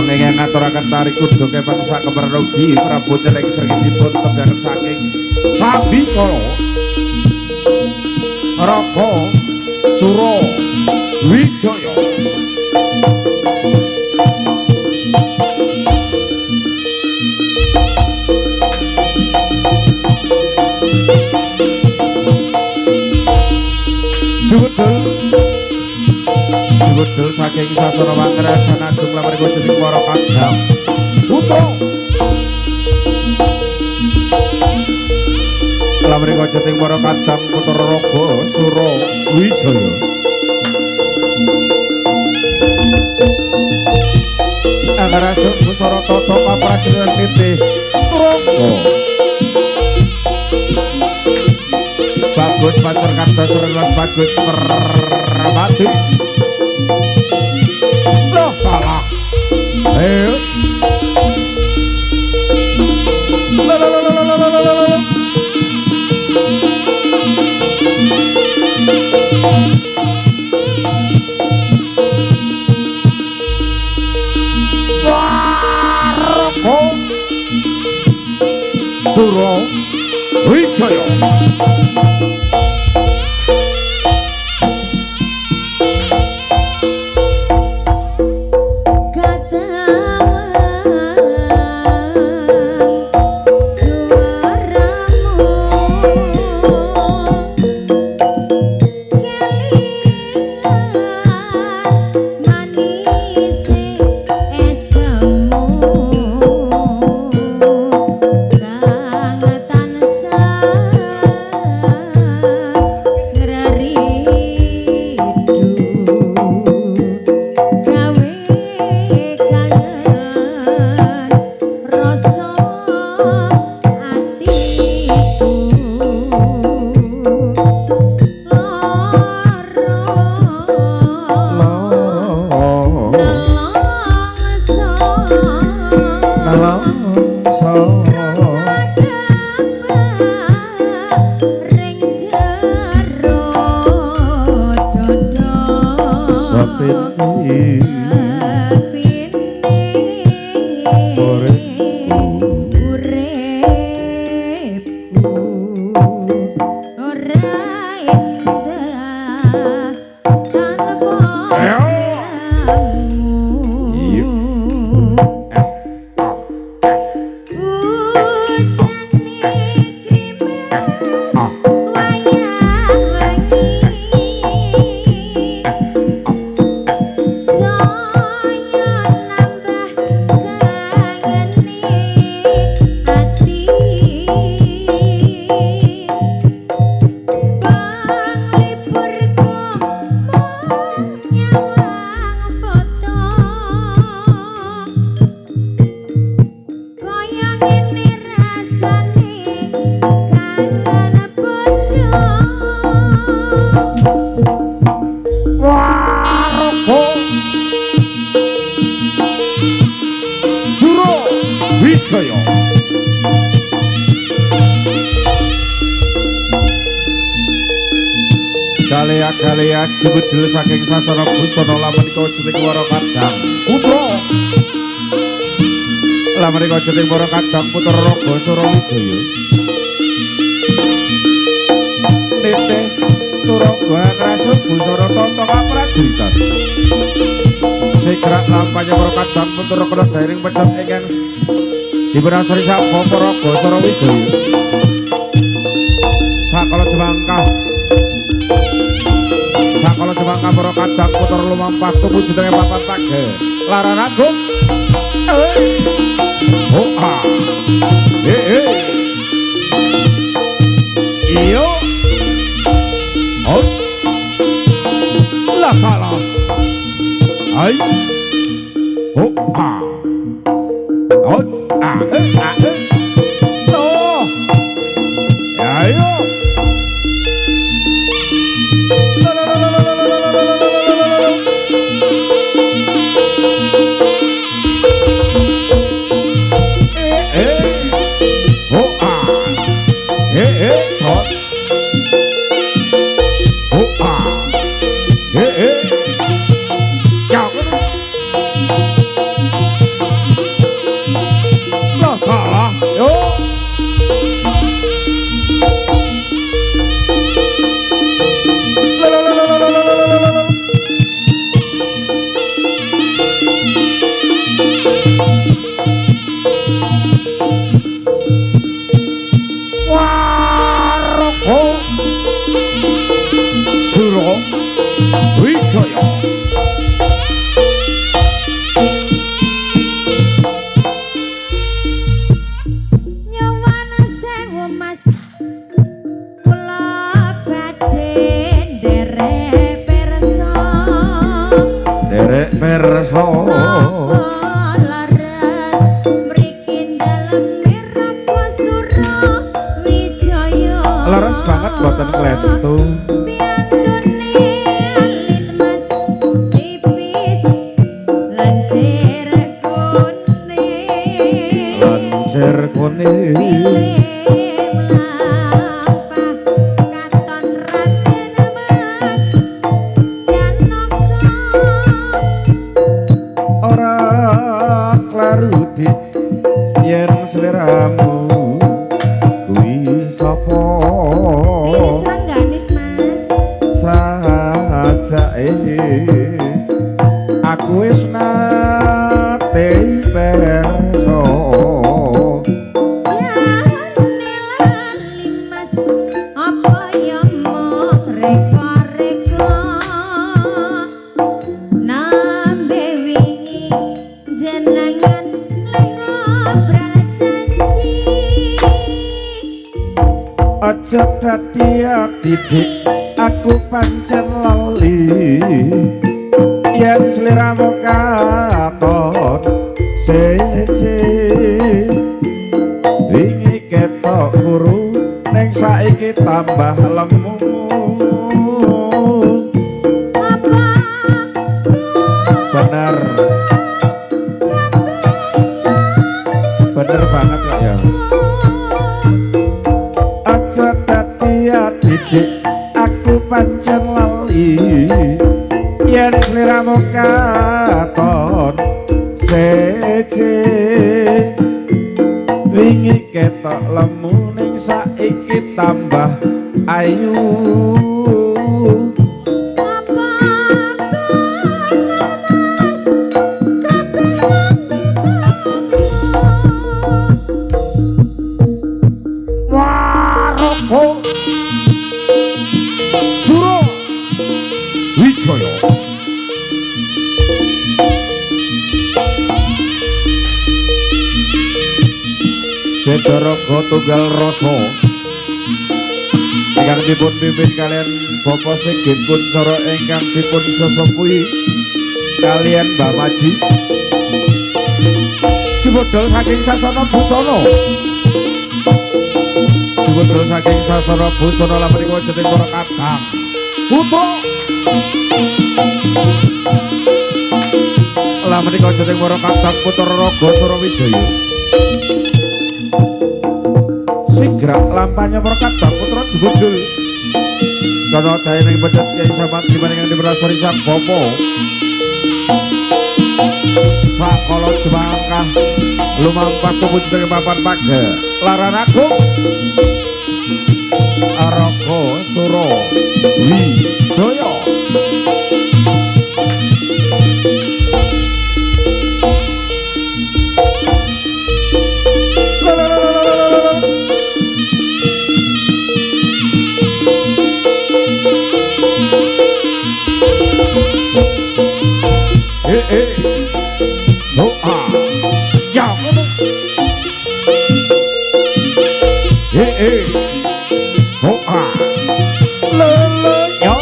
Ingkang ngaturaken tari kudu kepang sakemerugi Prabu Celeng sregipun tebaken saking Sabikala Raka Sura Wijaya. Judul saking sasana Wangkrasan Agung Lamriko Jeneng para Kadam Putra Lamriko Jeneng para Kadam Putra Raga Sura Wijaya. Angarasun Busara Tata Kaprajurit Nitih Raga Bagus Pasar Kartosura lan Bagus Permati. Loh kalah. Ayo. Warga Sura Wijaya. Galea jebedel saking sasana busana lamrika jeneng para Kadam Putra lamrika jeneng para Kadam Putra Raga Sura Wijaya. Nitih Turaga Angrasuk Busara Tata Kaprajuritan Segrak lampahnya para Kadam Putra Raga Daring Pecet ingkang dipunasori sapa para Raga Sura Wijaya. Sakala jemangkah Sakala jemangkah para Kadam Putra lumampah tumuju dhateng papan page Laran Agung. Iyo Ots La kala Ay No Ayo lakone ora klarudit yen seliramu kuwi sapa Rengganis Mas sajake aku wis nate perso jane lali Mas apa ya mong reka-reka nambe wingi jenengan ngobrol janji aja dadi atidik aku pancen lali yen sliramu katon sece wingi ketok kuru ning saiki tambah lemu apa bener bener banget kok ya aja dadi atidik aku pancen lali yen sliramu katon sece wingi ketok lemu ning saiki tambah ayu apa bener Mas kapengan waroko suro wijaya Bedaraga tunggal rasa ingkang dipun pimpin kalian Bapak Sigit Kuncoro ingkang dipun sesepuhi kalian Mbah Maji jebodol saking sasana busana jebodol saking sasana busana lan menika jeneng para kadang putra lan menika jeneng para kadang putra Raga Surawijaya Sigrak lampahnya perkata putra jebodol karena daya yang pecat Kiai Samad dimana yang diberasari sang bopo sakolo jemangkah lumampak tubuh dengan papan paga laran aku Araga Suro Wijaya doa ya doa lele ya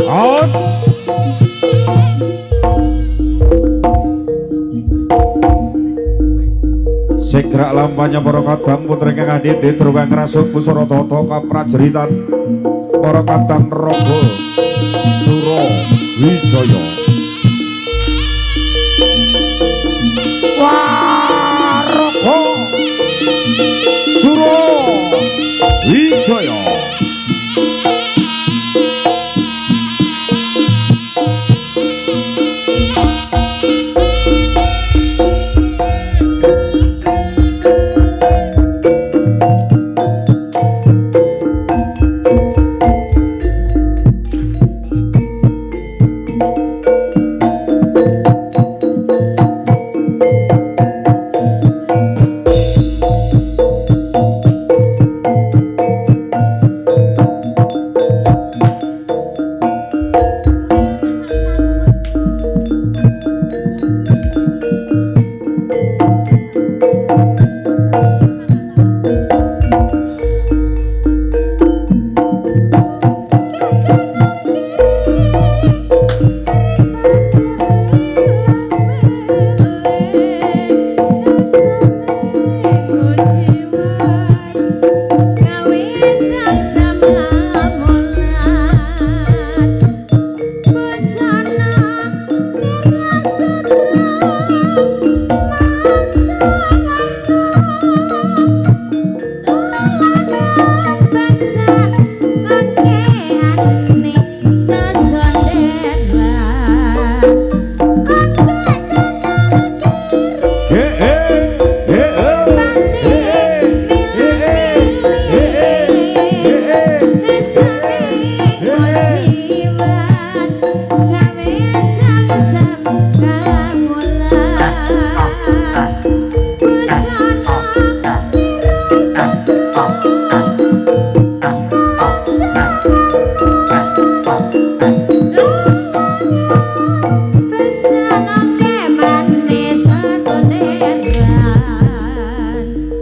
os segera lampanya para kadang putra ingkang adhiti Drungang Rasul Busana Tata kaprajeritan para kadang Raga Surawijaya Waraga Surawijaya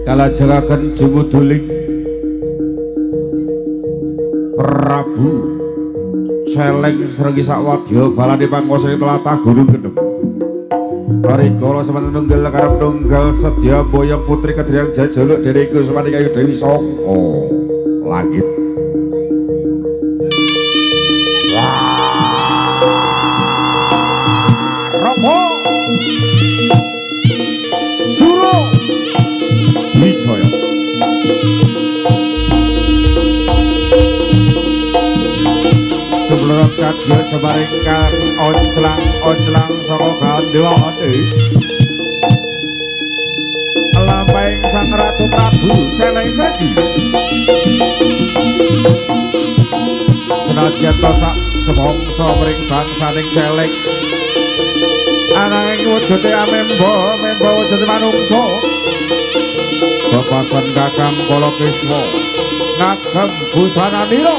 Kalajengaken jumuduling Prabu Celeng Srenggi Sakwadya balane pangkosaning tlatah Gunung Gendheng. Parikala semanten tunggal karep tunggal sedya boyong putri Kedriang Jajuluk dening Gusmani Ayu Dewi Sangka Langit. Ropo Suro Wijaya Jumlah kadya jemaring kang onclang saka gandewate lampahing Sang Ratu Prabu Celeng Srenggi senajan to sak semangsa mring bangsaning Celeng ananging wujude amemba wujude manungsa bebasan Kakang Kalakeswa ngagem busananira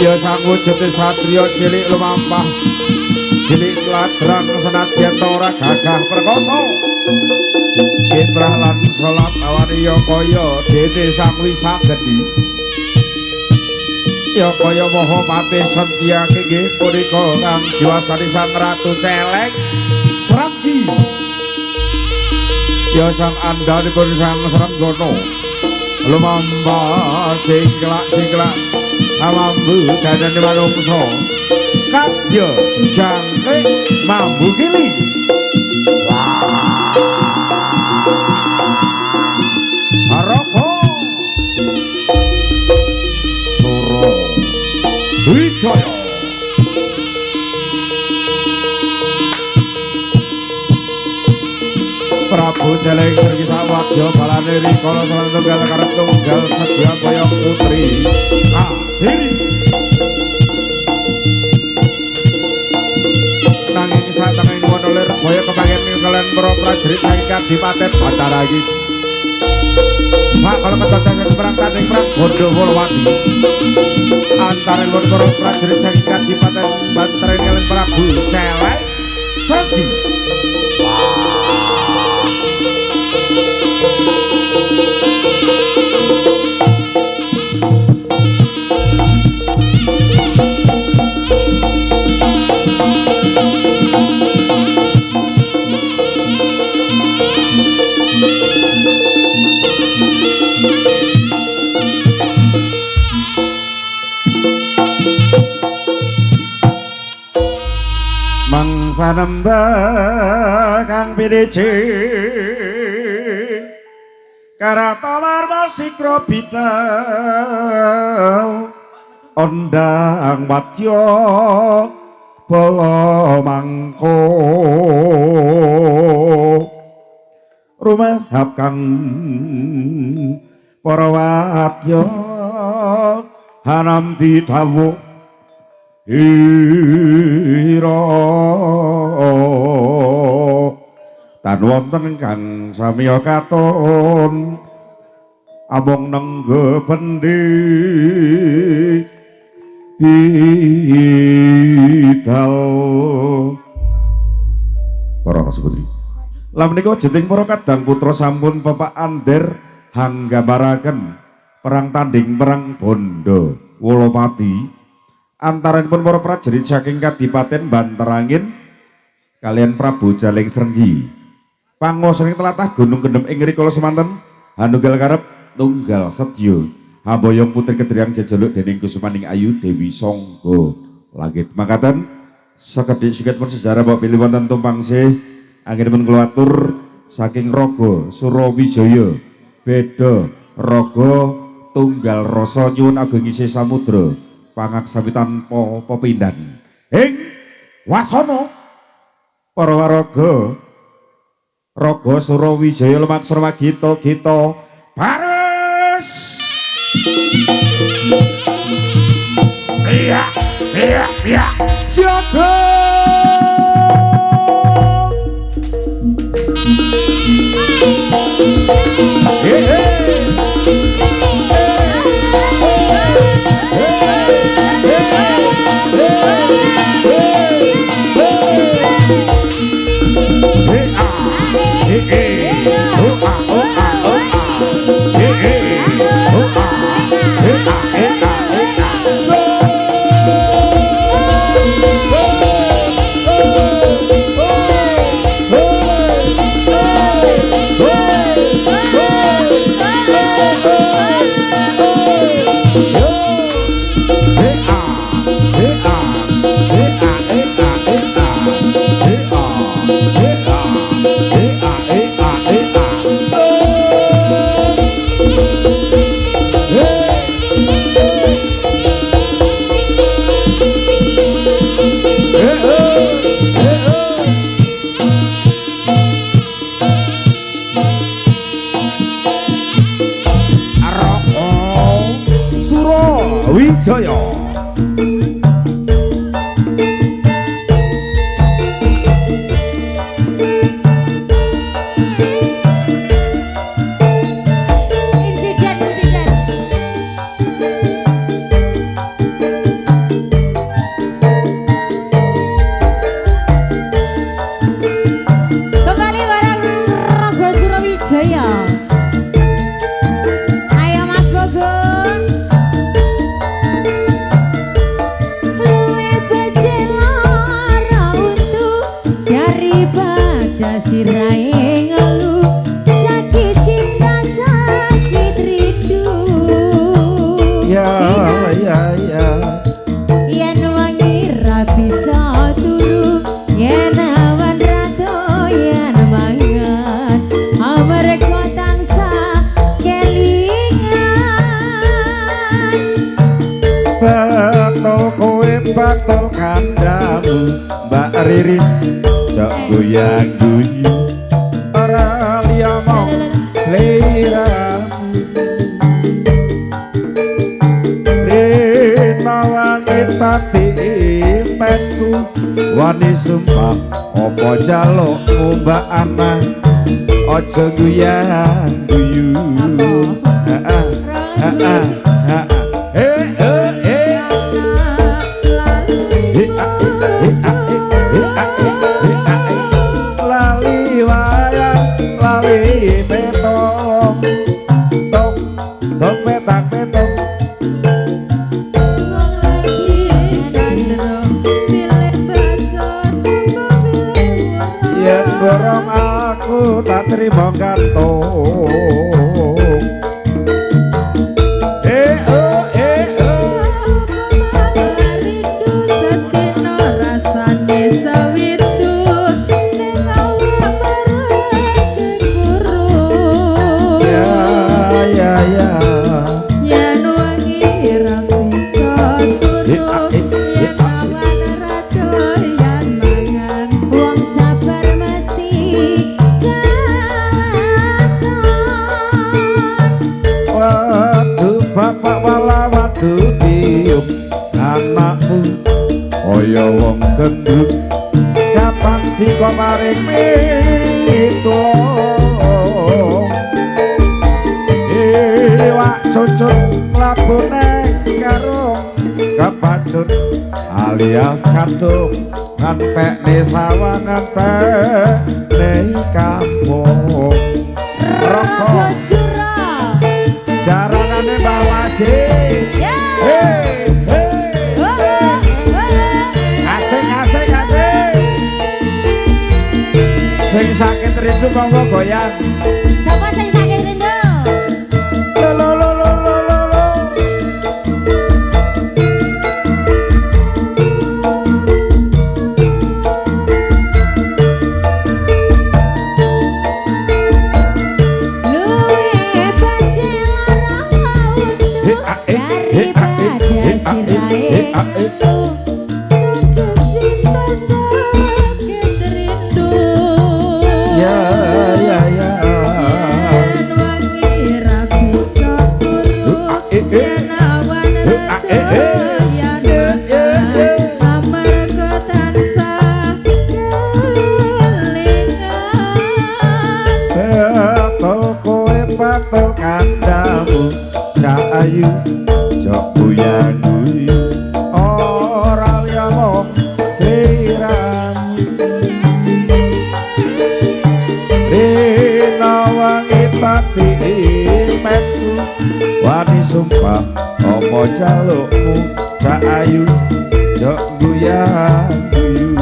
ya sang wujude satriya cilik lumampah cilik ladrang senadyan ora gagah perkasa kiprah lan salat awaniya kaya dene sang Wisagedi ya kaya Mahapati Setyaki nggih punika kang diwasani Sang Ratu Celeng Srenggi ya sang andhanipun Sang Srenggana lumambah cingklak mambu dadane manungsa kadya jangkrik mambu gili Harapa Suro Wijaya Prabu Celeng Srenggi Sakwadya balane rikala salah tunggal karep tunggal sedya boyong putri Kadiri nanging satengahing kono lir boyo kepangen kalian para prajurit saking Kadipaten Bantaragi sakala kedatangan perang tanding perang Gondowolowati antaranipun para prajurit saking Kadipaten Bantaragi kalian Prabu Celeng Srenggi mangsa nembah kang piniji karata warna sikra bitel ondang wadya bala mangko rumahap kang para wadya hanam didhawuh ira tan wonten kang samiya katon amung nenggo bendi bidal para kaseputri lan menika jeneng para kadang putra sampun Bapak Ander hanggambaraken perang tanding perang Bondo Wolopati antaranipun para prajurit saking Kadipaten Bantarangin kalian Prabu Celeng Srenggi panguwasaning tlatah Gunung Gendhem ing rikala semanten hanunggal karep tunggal sedya haboyong putri Kedriang Jajuluk dening Gusmaning Ayu Dewi Sangga Langit makaten sekedhik sikit pun sejarah Bapak pilih wonten tumpangsih anggenipun kula atur saking raga Surawijaya beda raga tunggal rasa nyuwun ageng isih samudra pangaksawi tanpa pepindhan ing wasana para waraga raga Surawijaya lumaksana magita-gita bares iya jaga Surawijaya kembali bareng Raga Surawijaya. Ayo Mas Bogun. Luwe becik lara untuk daripada sirahe ngeluh sakit cinta sakit rindu. ya Yen wangi ra bisa turu, yen awan ra doyan mangan, amarga tansah kelingan. batal kowe batal kandamu Mbak Riris jok goyang guyu ora liya mau sliramu rena wangi tati impenku wani sumpah apa jalukmu Mbak Ana aja goyang guyu lali wayang lali petong tok tok petak petok yen borong aku tak terima gantung bapak wala wadu tiup anakmu kaya wong gendut kapan diko maring pitulung iwak cucut mlabune karung kepacut alias kadung ngantekne sawah ngantekne kampung rokok jaranane Mbah Waji. Asik. Sing sakit rindu monggo goyang. Sapa sing sakit rindu? Lo. Daripada sirahe sakit cinta ayu jok buyang guyu ora liya mung sliramu rina wangi pati metu wani sumpah apa jalukmu cak ayu jok buyang guyu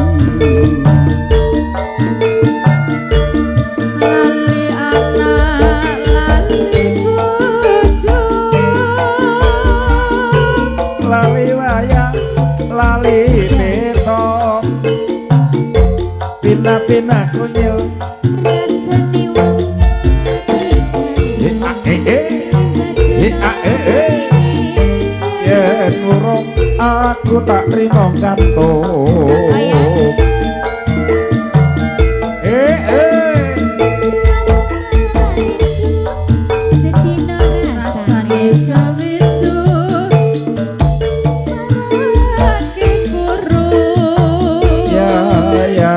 lali wayang lali neto pina-pina kunyil rasane yen urung aku tak trimo kantuk sedina rasane sawitu ati kuru ya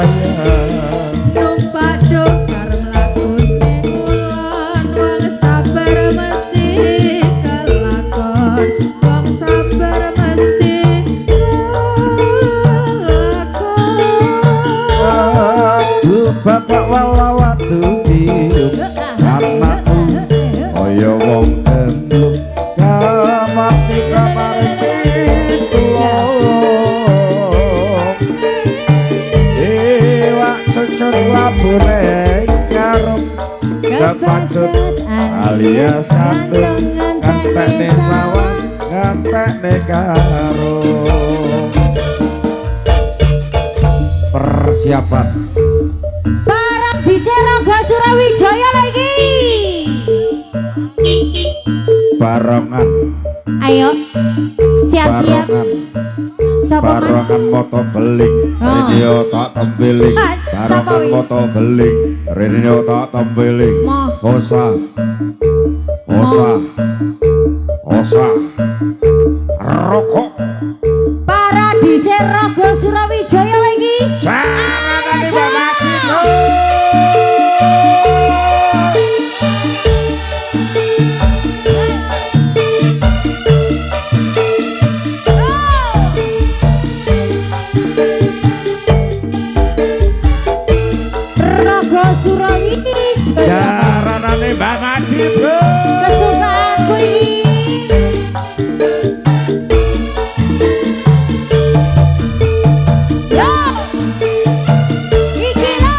numpak dokar mlakune ngulon wong sabar mesti kelakon wong sabar mesti kelakon aku bapak walawatu hidup anakku kaya wong gemblung kamati kamaring tulung iwak cucut labune ngarep kepacut alias santung ngantekne sawang ngantekne karung persiapan barang diseraga Surawijaya lagi barongan ayo siap-siap barongan sapa mas barongan moto beling radio tak tembeling sapa barongan wi? moto beling radio tak tembeling Mah. osa rokok para diseraga Surawijaya lagi jangan dibabacin Raga Surawijaya jaranane babacin bro kesukaanku ini yo iki lo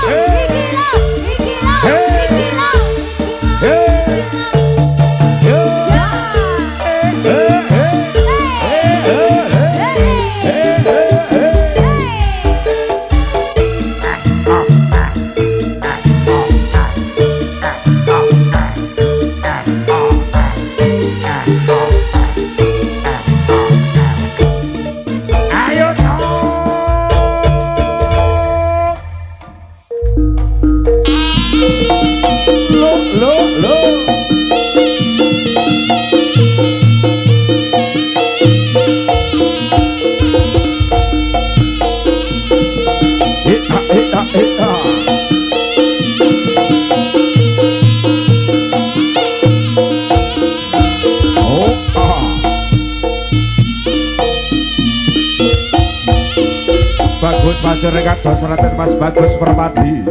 ayo lo Bagus Mas Rengados Raden Mas Bagus Permadi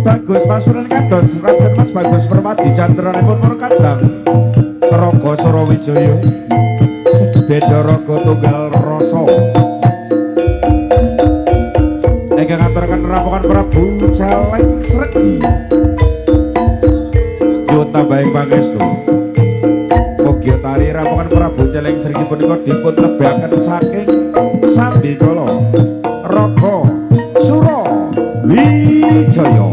Bagus Mas Rengados Raden Mas Bagus Permadi Candranipun Murkadang Raga Surawijaya Beda Raga Tunggal Rasa ingkang ngaturaken rampungan Prabu Caleng Sregi nyuwun tambahing pangestu mugi tari rampungan Prabu Caleng Sregi punika dipun tebahaken saking Sambikala Raga Surawijaya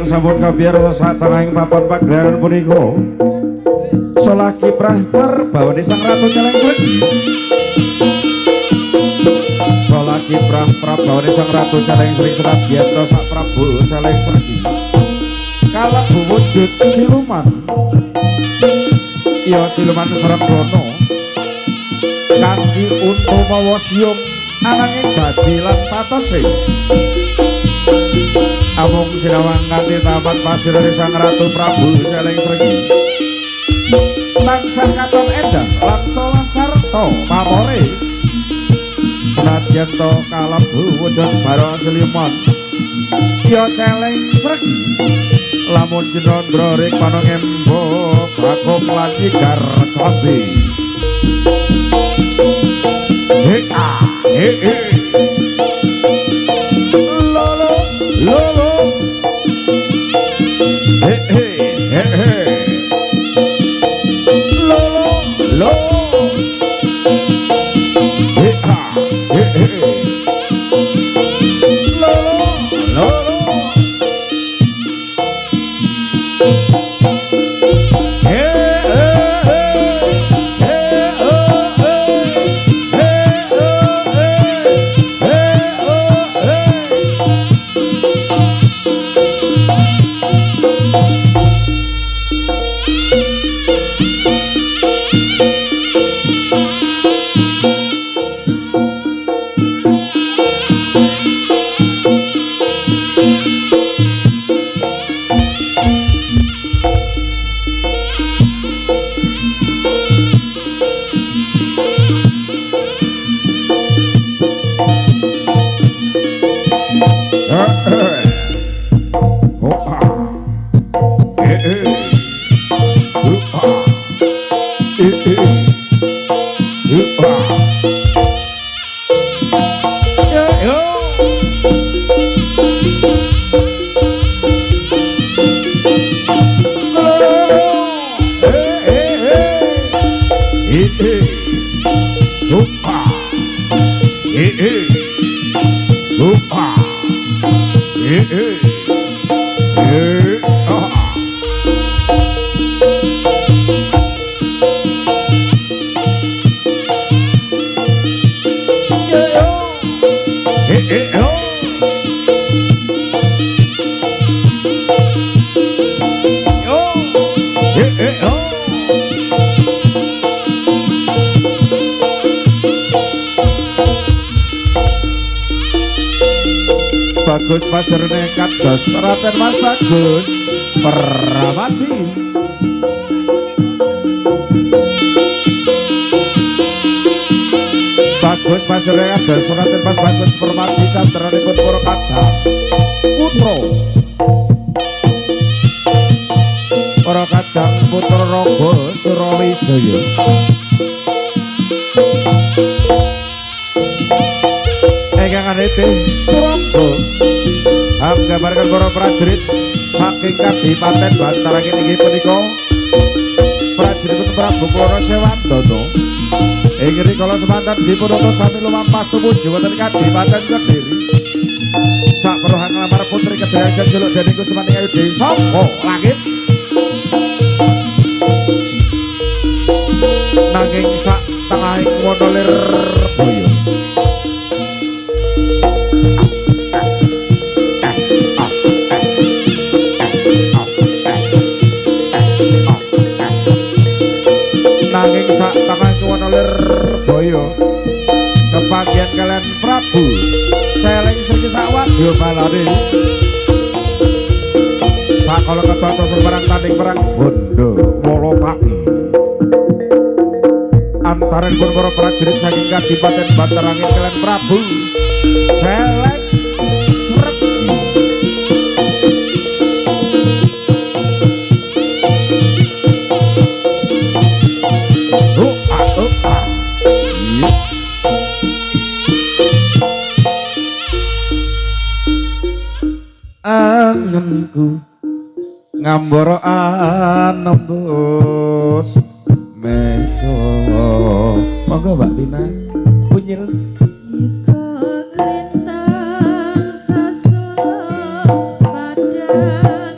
ingkang sampun kabiar satengahing papan pagelaran punika solah kiprah perbawani sang ratu Celeng Sregi. Solah kiprah perbawani sang ratu Celeng Sregi senadyan to sak Prabu Celeng Sregi kalebu wujud siluman. Ya siluman Srenggono kanthi untu mawa siyung ananging dadi lan patose. Amung sinawang kanthi tapat pasirane sang ratu Prabu Celeng Sregi tansah katon endah lan solah sarta pamore. Senadyan to kalebu wujud barang siluman ya Celeng Sregi lamun Cinandra ring panangembo bakung lan igar cabe. Lolo lolo lolo lolo Bagus pasrene kados Raden Mas Bagus Peramati. Bagus pasrene kados Raden Mas Bagus Peramati candranipun para kadang putra. Para kadang putra Raga Surawijaya. Ingkang anete Purangga nggambarkan para prajurit saking Kadipaten Bantaran inggih punika prajurit Prabu Klana Sewandana. Ing rikala semanten dipun utus sami lumampah tumuju wonten Kadipaten Kediri. Saperluhan nglamar putri Kediri jejuluk dening Kusumani Ayu Dewi saka langit. Nanging sak tengahing wana lir boyo nanging sak tangan kuwana lir boyo kebagian kalian Prabu Celeng Sregi sawadya balane sakala ketata sembarang tanding perang bondo Wolopati antaran pun para prajurit saking Kadipaten Bantarangin kalian Prabu Celeng Sregi. Angenku ngambara anembus meko monggo Mbak Tina punyil Lintang sasulo padang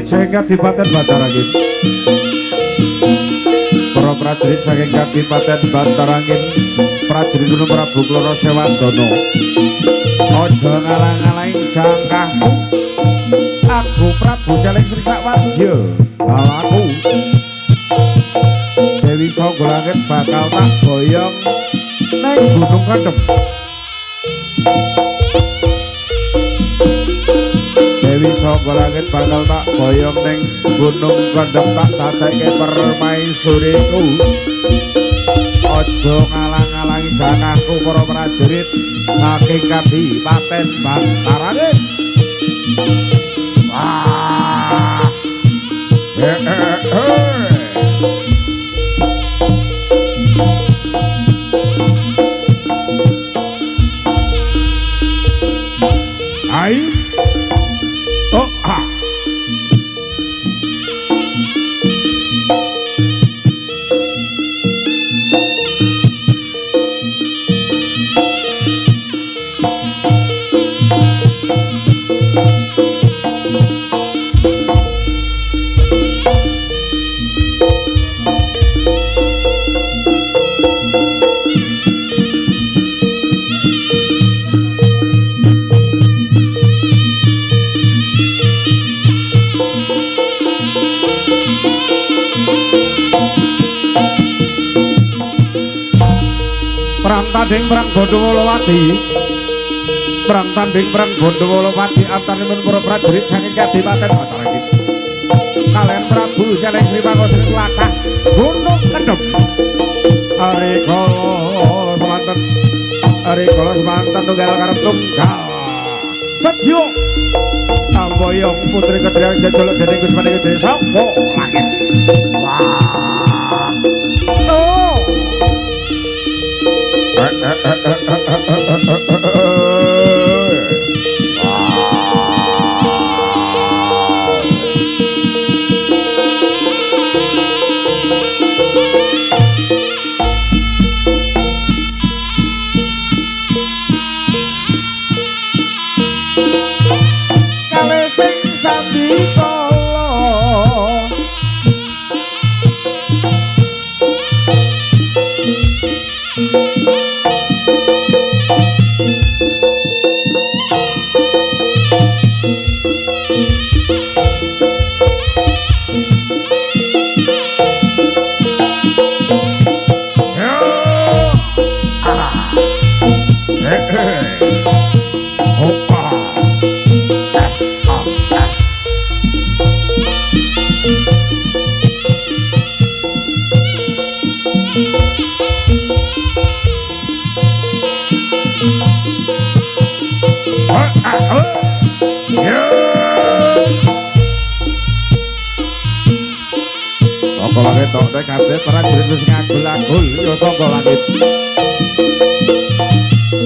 saking Kadipaten Bantarangin. Para prajurit saking Kadipaten Bantarangin, prajurit Gunung Prabu Kloro Sewandana. Aja ngalang-alangi jangkahku. Aku Prabu Jaling Sri Sakwadya. Balaku Dewi Sangga Langit bakal tak boyong neng Gunung Kendhem. Dewi Sangga Langit bakal tak boyong neng Gunung Kendhem, tak dadekke permaisuriku. Aja ngalang-alangi jangkahku para prajurit saking Kadipaten Bantarangin. Wah, Hai, oh ha. Tanding perang Gondowolowati, perang tanding perang Gondowolowati antareipun para prajurit saking Kadipaten Bantarangin kaliyan Prabu Jaling Sri Pangosri tlatah Gunung Kendhem. Rikala semanten tunggal karep tunggal sedya tamboyong putri ketriang jajal dening Gusmane Gede Sangga Langit. Wah, oh. Kale sing sandikala Sangga Langit tok nek kabeh prajurit wis ngagul-agul ya Sangga Langit.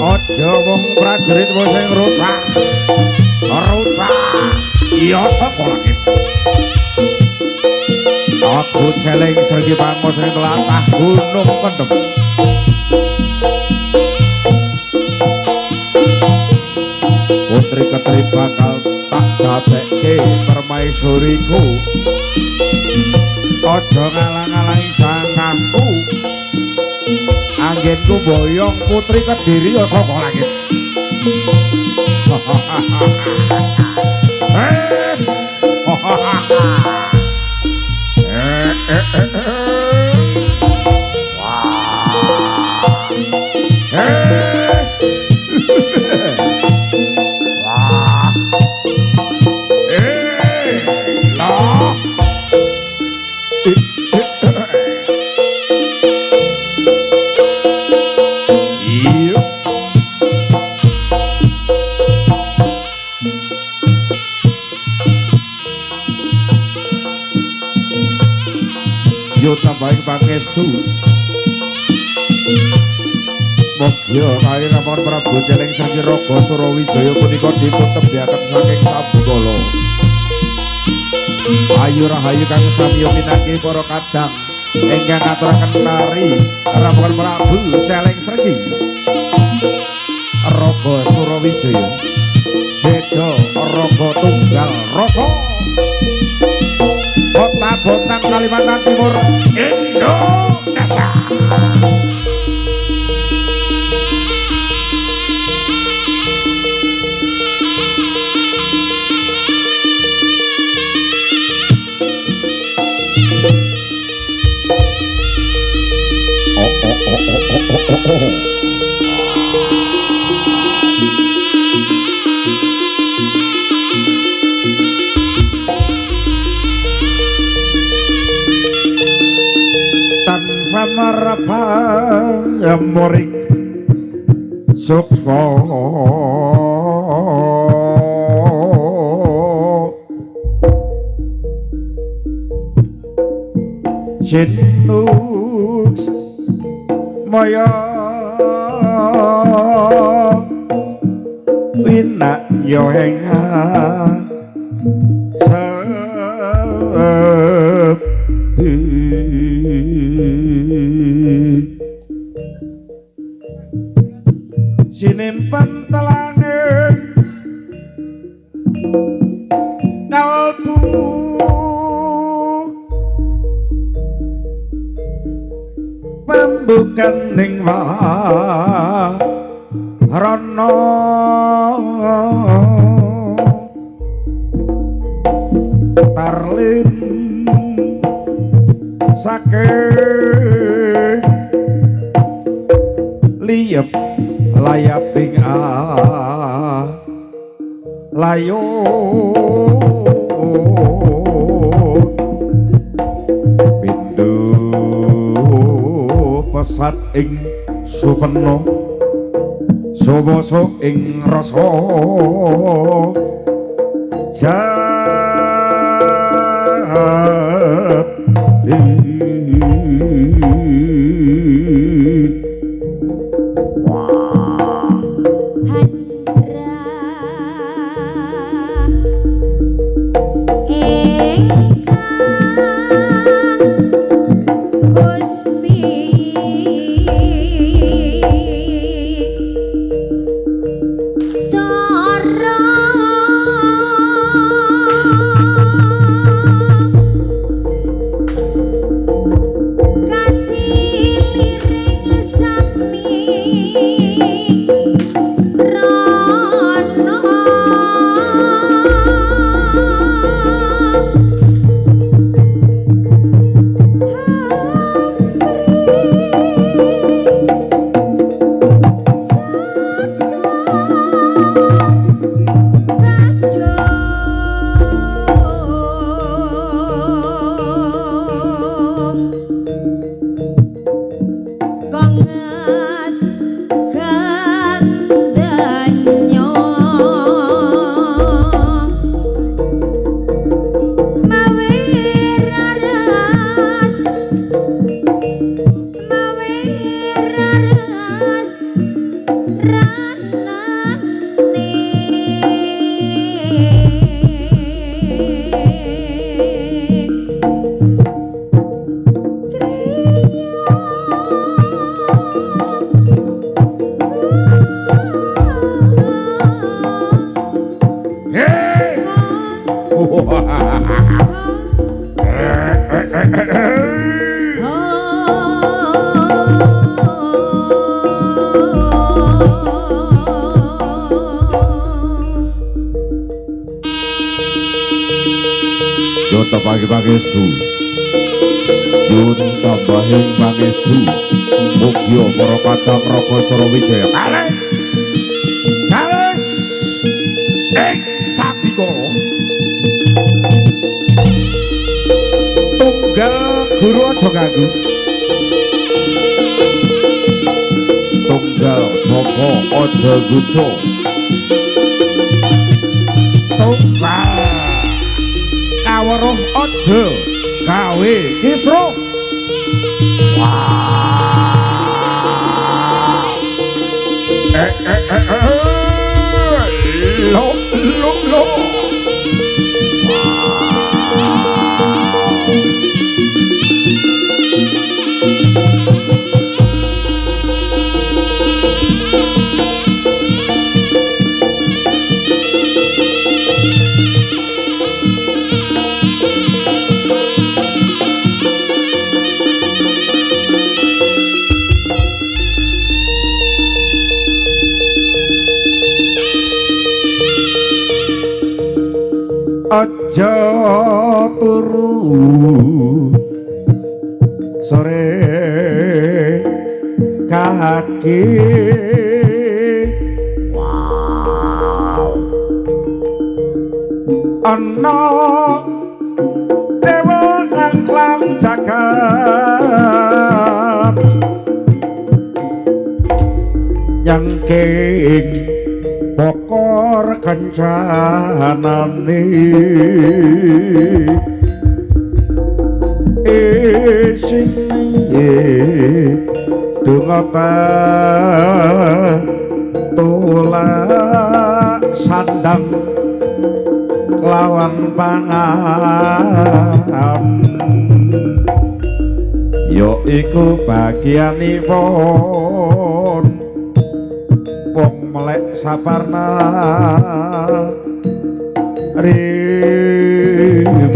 Aja wong prajurit sing rucah. Rucah ya Sangga Langit. Aku Jaling Sri Pangosri tlatah Gunung Kendhem. Putri ketri bakal tak dadekke permaisuriku. Aja ngalang-alangi jangkahku. Anggenku boyong putri Kediri ya Sangga Langit. Yo tambahing pangestu. Mogya kairaman Prabu Jaling Sri Raga Surawijaya punika dipun tembyaken saking sabukala. Ayu rahayu kang samiya pinanggih para kadang ingkang ngaturaken tari rampung Prabu Jaling Sri Raga Surawijaya. Beda raga tunggal rasa. abot nang Kalimantan Timur Indonesia. Tan samarapang moring sukma Jinux Maya Wina Yohenga Sabdi Sinimpen telane kalbu pembukan ning warana tarlin saking liyep layaping layo pindu pesat ing supeno sumoso ing rasa Yunta pagi-pangestu Yunta bahing pangestu Mugyo para kadang Raga Surawijaya Kales Kales ing sabikara tunggal guru aja ganggu tunggal Joko aja gudo tunggal kaweruh aja gawe kisruh lo aja turu sore kaki wow ana dewa angklang jagat nyangking pokor kancanane sing dungata tulak sandang lawan pangan yo iku bagianipun wong melek saparna rimpo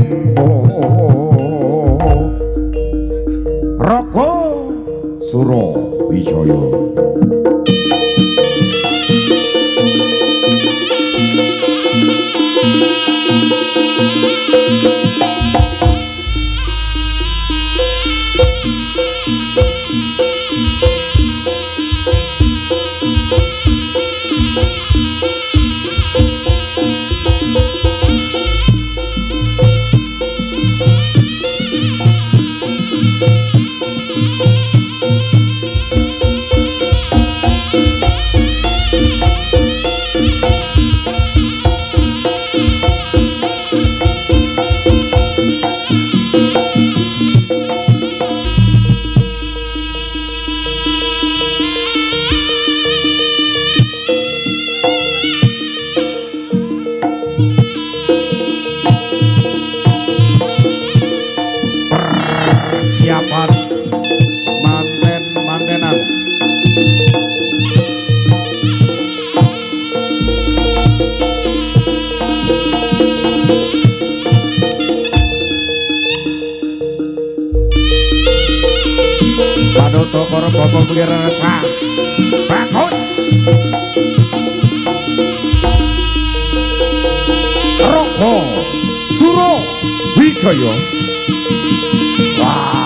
Raga Surawijaya persiapan manten-mantenan Paduka para bapak pirsa bagus Raga Surawijaya wah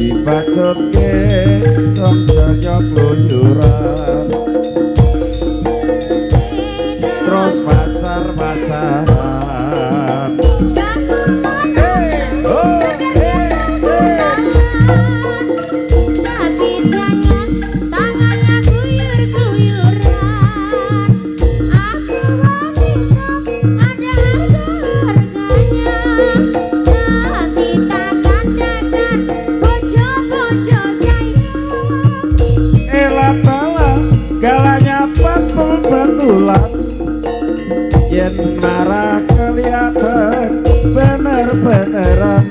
dibacotke samsaya kluyuran terus pacar-pacaran galanya betul-betulan yen marah kelihatan bener-beneran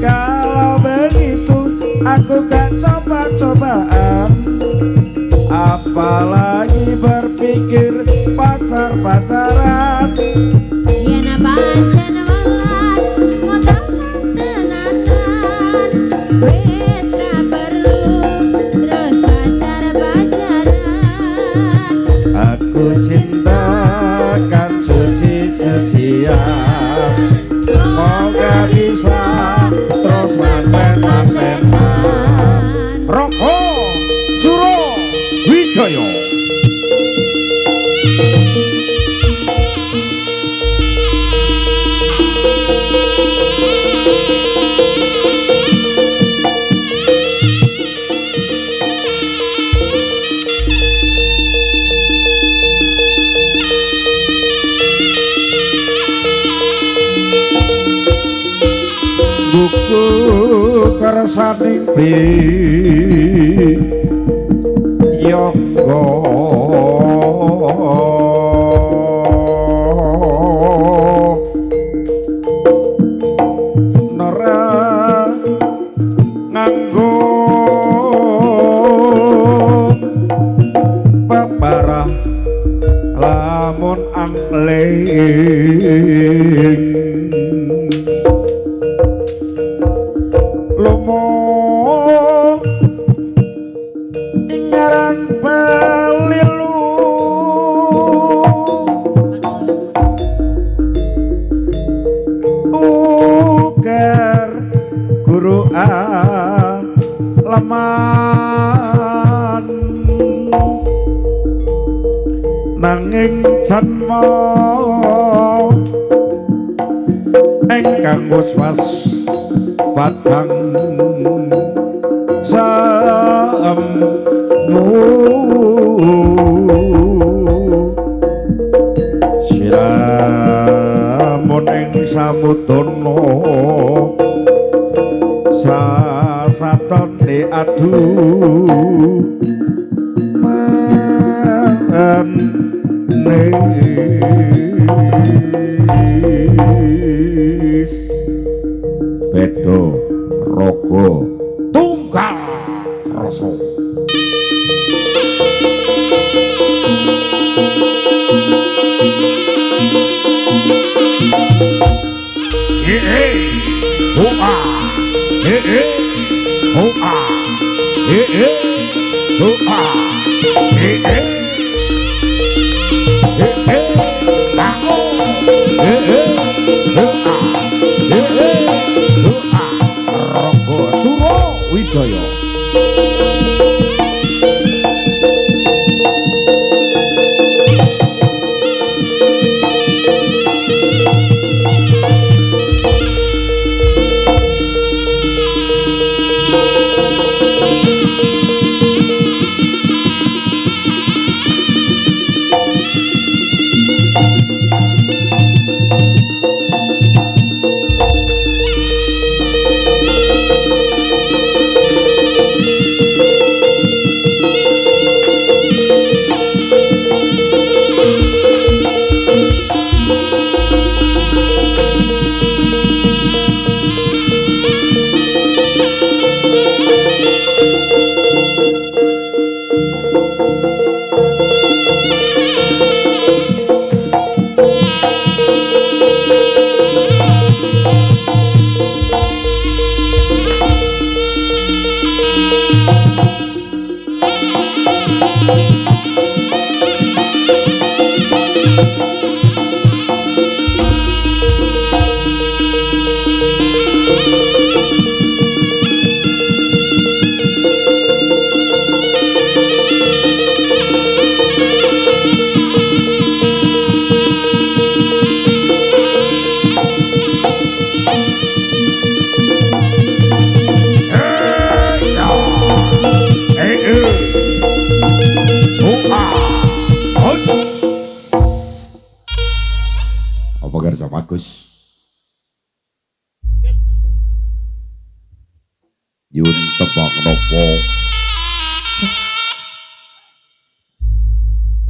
kalau begitu aku kan coba-cobaan apalagi berpikir pacar-pacaran yen pancen welas motonan tenanan wis ra perlu terus pacar-pacaran aku cintakan suci-sucian semoga bisa terus manten-mantenan Raga Surawijaya kersaning Yonggo nara nganggo babarah lamun angling lomo ingaran pelilu uker guru leman nanging janma engkang waswas batang samu siramun ing samudana sasatone adu manis bedo rogo tunggal rasa hoa hoa hoa Rogo Suro Wijaya bagus yun tebak nopo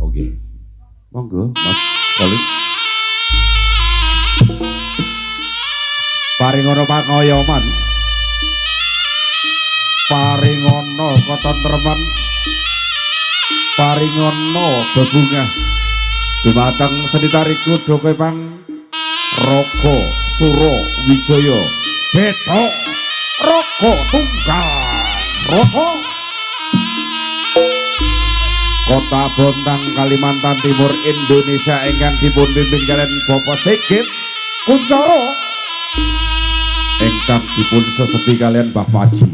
oke monggo Mas Kolis paringono pangoyoman paringono katentreman paringono bebungah dumateng seni tariku doke pang Rogo Suro Wijaya Beto Rogo Tunggal Rasa Kota Bontang Kalimantan Timur Indonesia ingkang dipun pimpin kalian Bapak Sigit Kuncoro ingkang dipun sesepi kalian Mbah Maji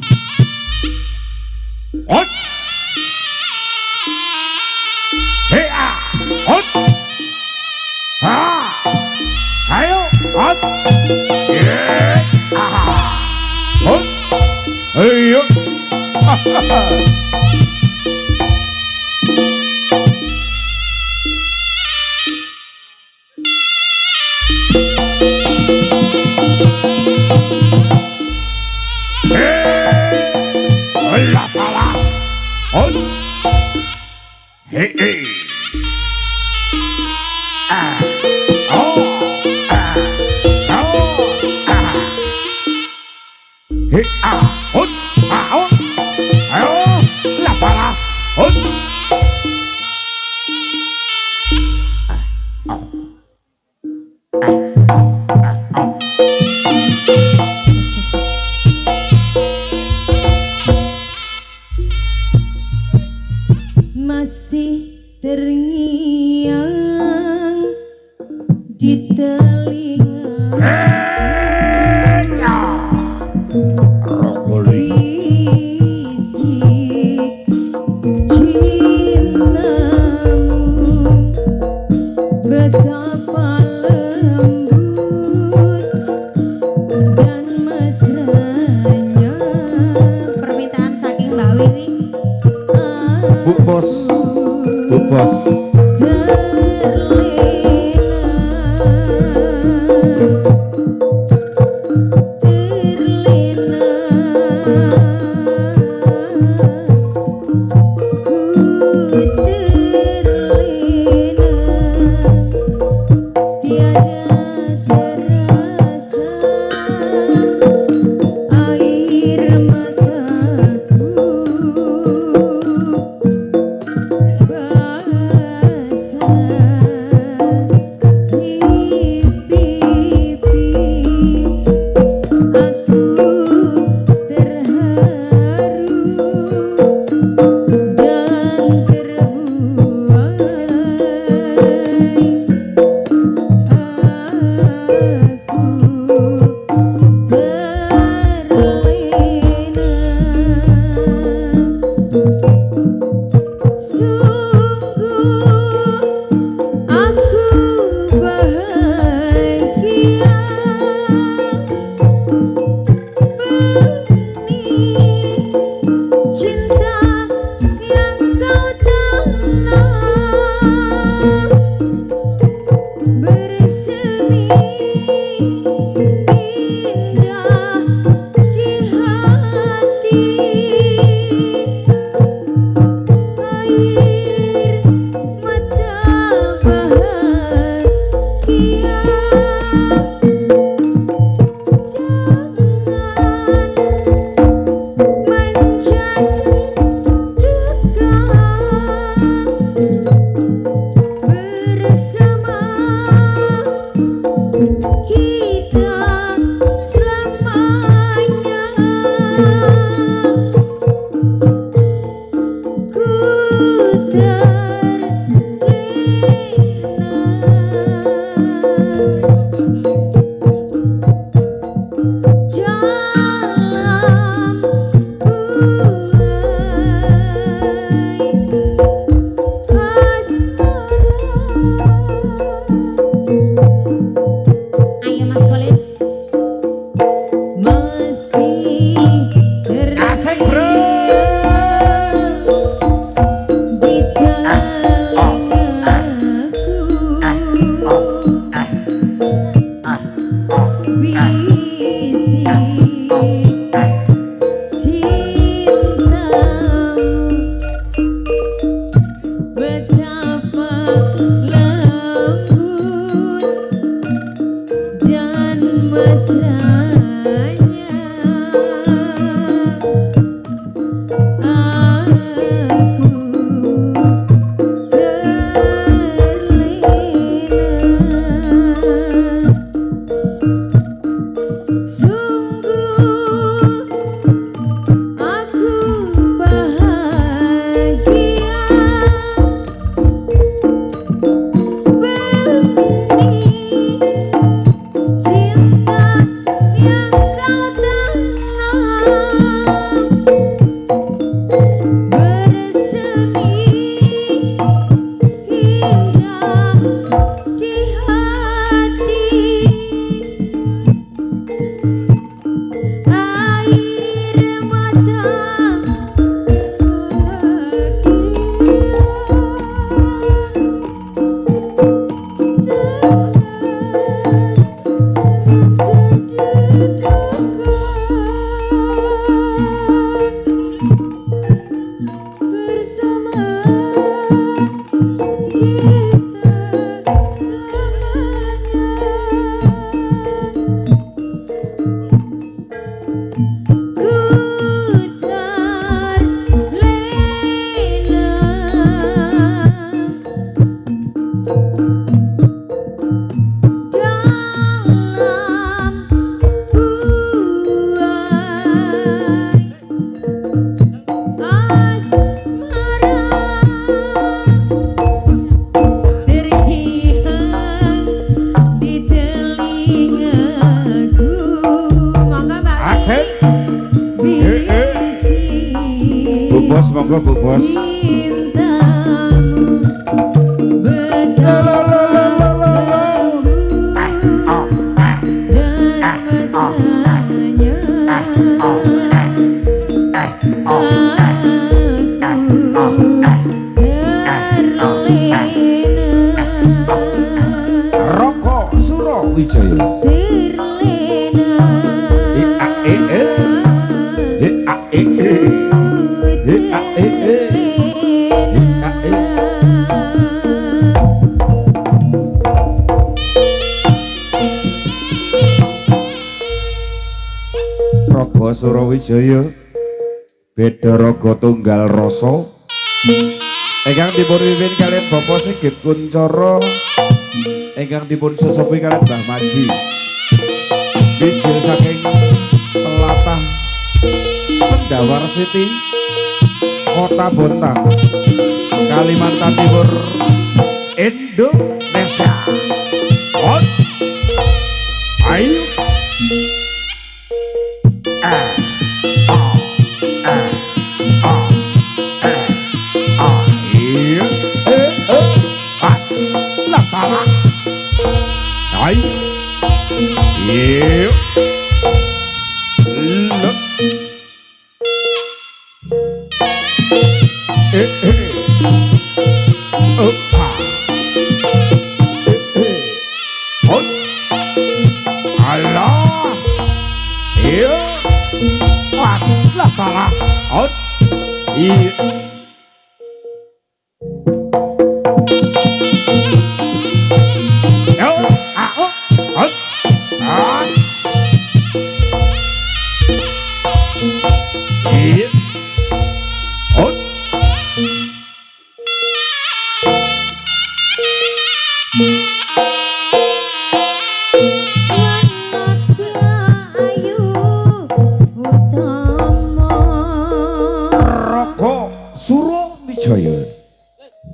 Ot Hea Ot Ha Ayo, ot, ot, ayo, hey. Allah pala ons hei ah oh ah oh ah hei ah on ayo la pala on masih terngiang di telinga rogoli bisik cintamu betapa lembut dan mesranya. Permintaan saking Mbak Wiwi. Bu Bos Air mataku Bos, monggo Bu Bos. Cintamu benar-benar dan mesranya Roko Surawijaya. Raga Surawijaya beda raga tunggal rasa ingkang dipun wiwin kalian Bapak Sigit Kuncoro ingkang dipun sesepi kalian Mbah Maji bijil saking telatah Sendawar City Kota Bontang Kalimantan Timur Indonesia. On ayo Allah, iya, pas lah kalah, iya.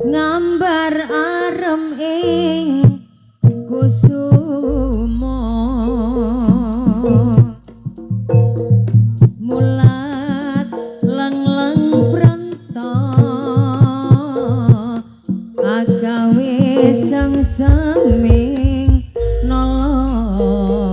Ngambar arem ing kusuma mulat leng-leng pranta agawe sang-saming nolong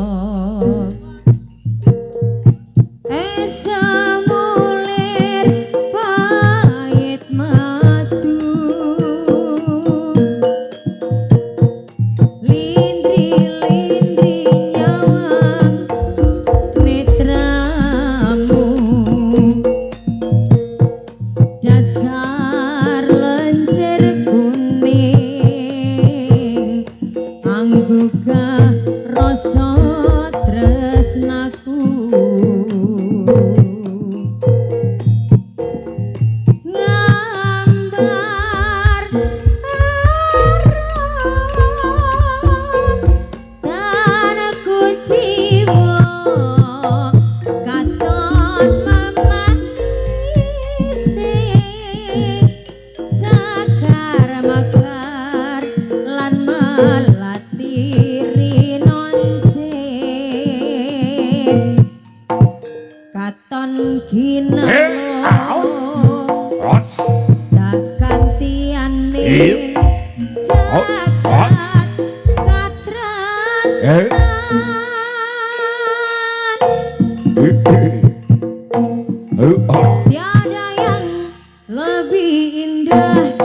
tiada yang lebih indah,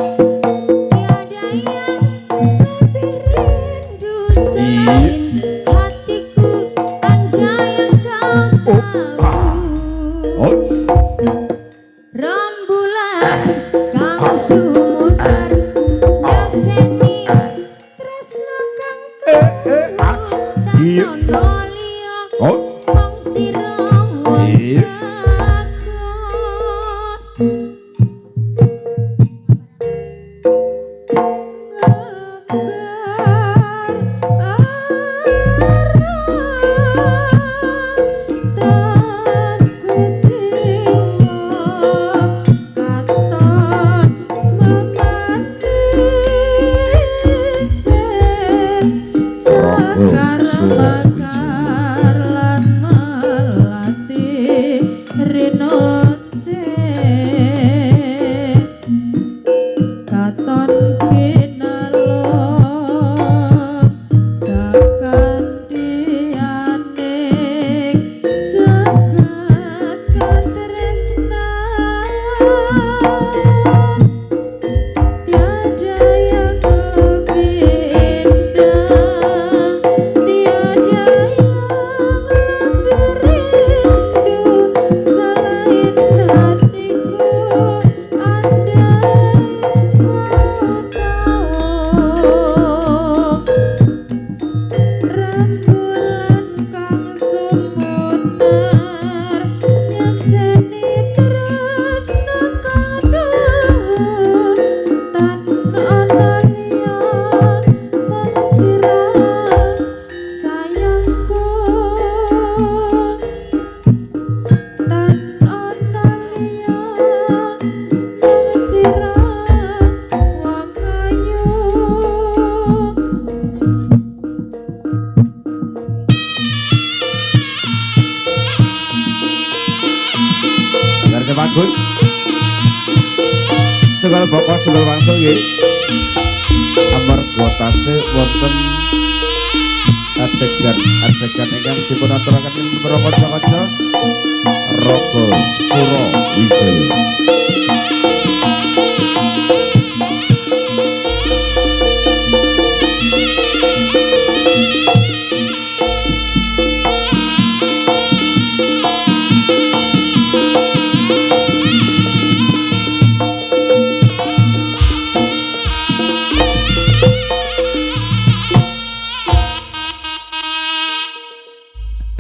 tiada yang lebih rindu selain hatiku, anda yang kau tahu. Rembulan kang sumudar yang seni tresno kang tuh tanolio mong sirong Rinoce bagus. Setunggal boko setunggal wangsul nggih. Amarga tasih wonten adegan ingkang dipun aturaken ing para kanca-kanca Raga Surawijaya.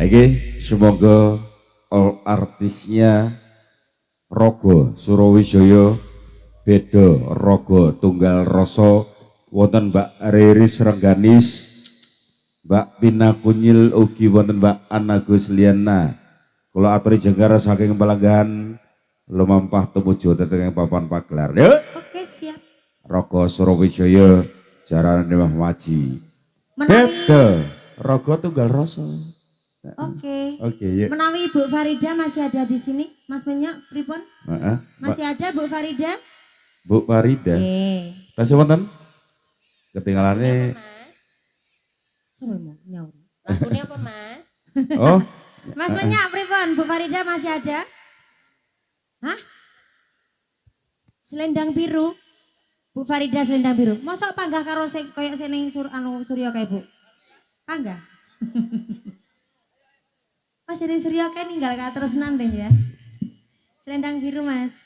Oke, semoga all artisnya Raga Surawijaya beda raga tunggal rasa wonten Mbak Riris Rengganis, Mbak Pina Kunyil ugi wonten Mbak Ana Gusliana. Kula aturi jenggar saking pelanggan lumampah tumuju dhateng papan pagelaran. Yuk. Oke, siap. Raga Surawijaya jarane mah maji. Beda raga tunggal rasa. Oke. Oke, ya. Menawi Bu Farida masih ada di sini, Mas Menyok, pripun? Masih ada Bu Farida? Bu Farida. Tasih wonten? Ketinggalane. Coba mau nyaur. Lagunya apa, Mas? Oh. Mas Menyok, pripun? Bu Farida masih ada? Hah? Selendang biru. Bu Farida selendang biru. Mosok panggah karo koyo seneng Surya kae, Bu? Panggah. Pas ini Surya kae ninggal ka tresnan deh ya. Selendang biru, Mas.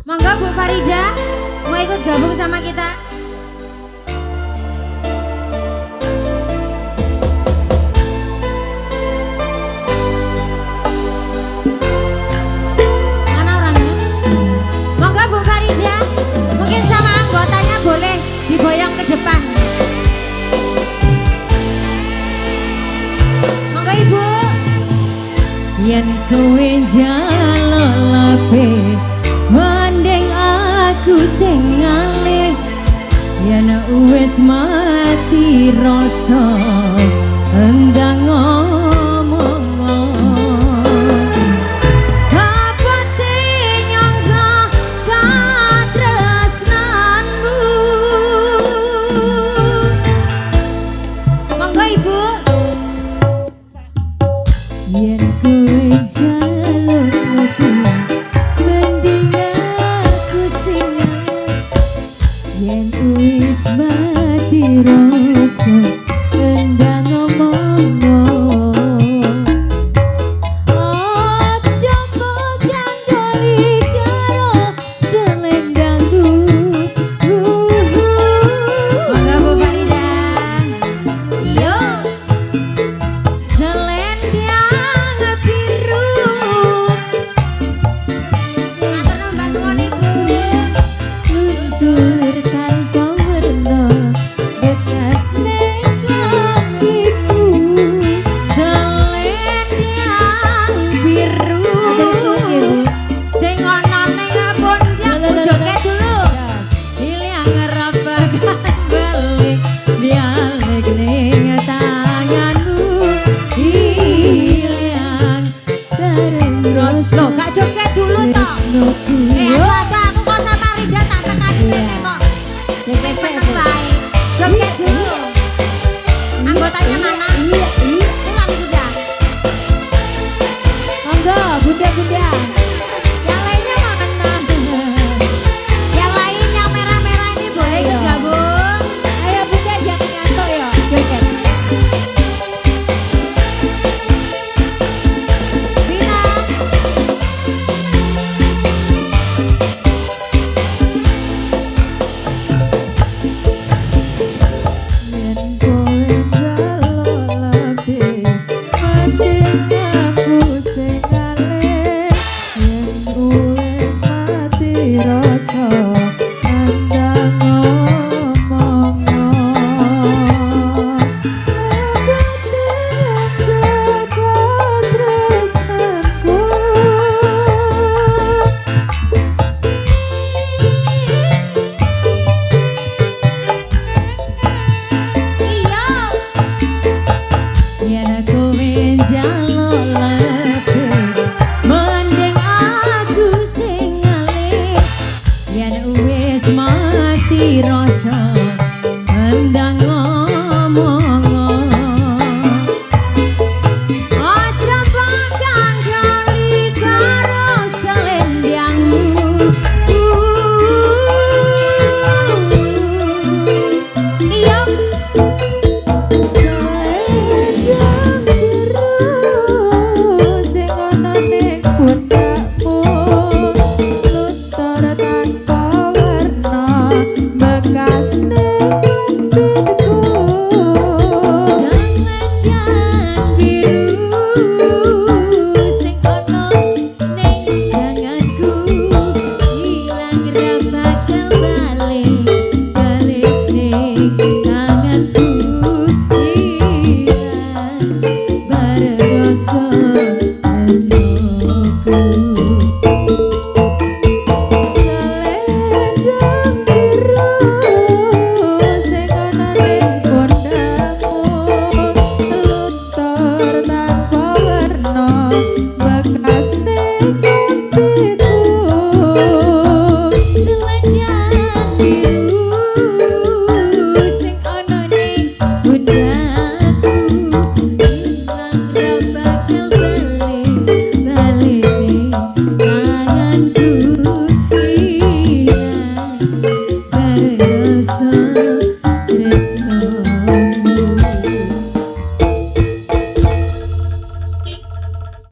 Monggo Bu Farida mau ikut gabung sama kita. Mana orangnya? Monggo Bu Farida, mungkin sama anggotanya boleh diboyong ke depan. Monggo Ibu. Yen kowe jalalape mending aku sing ngalih, yen wis mati rasa endang ngomong. Kapate nyangka katresnanmu. Monggo Ibu. Yen kowe jalalape mending aku sing ngalih, yen wis mati rasa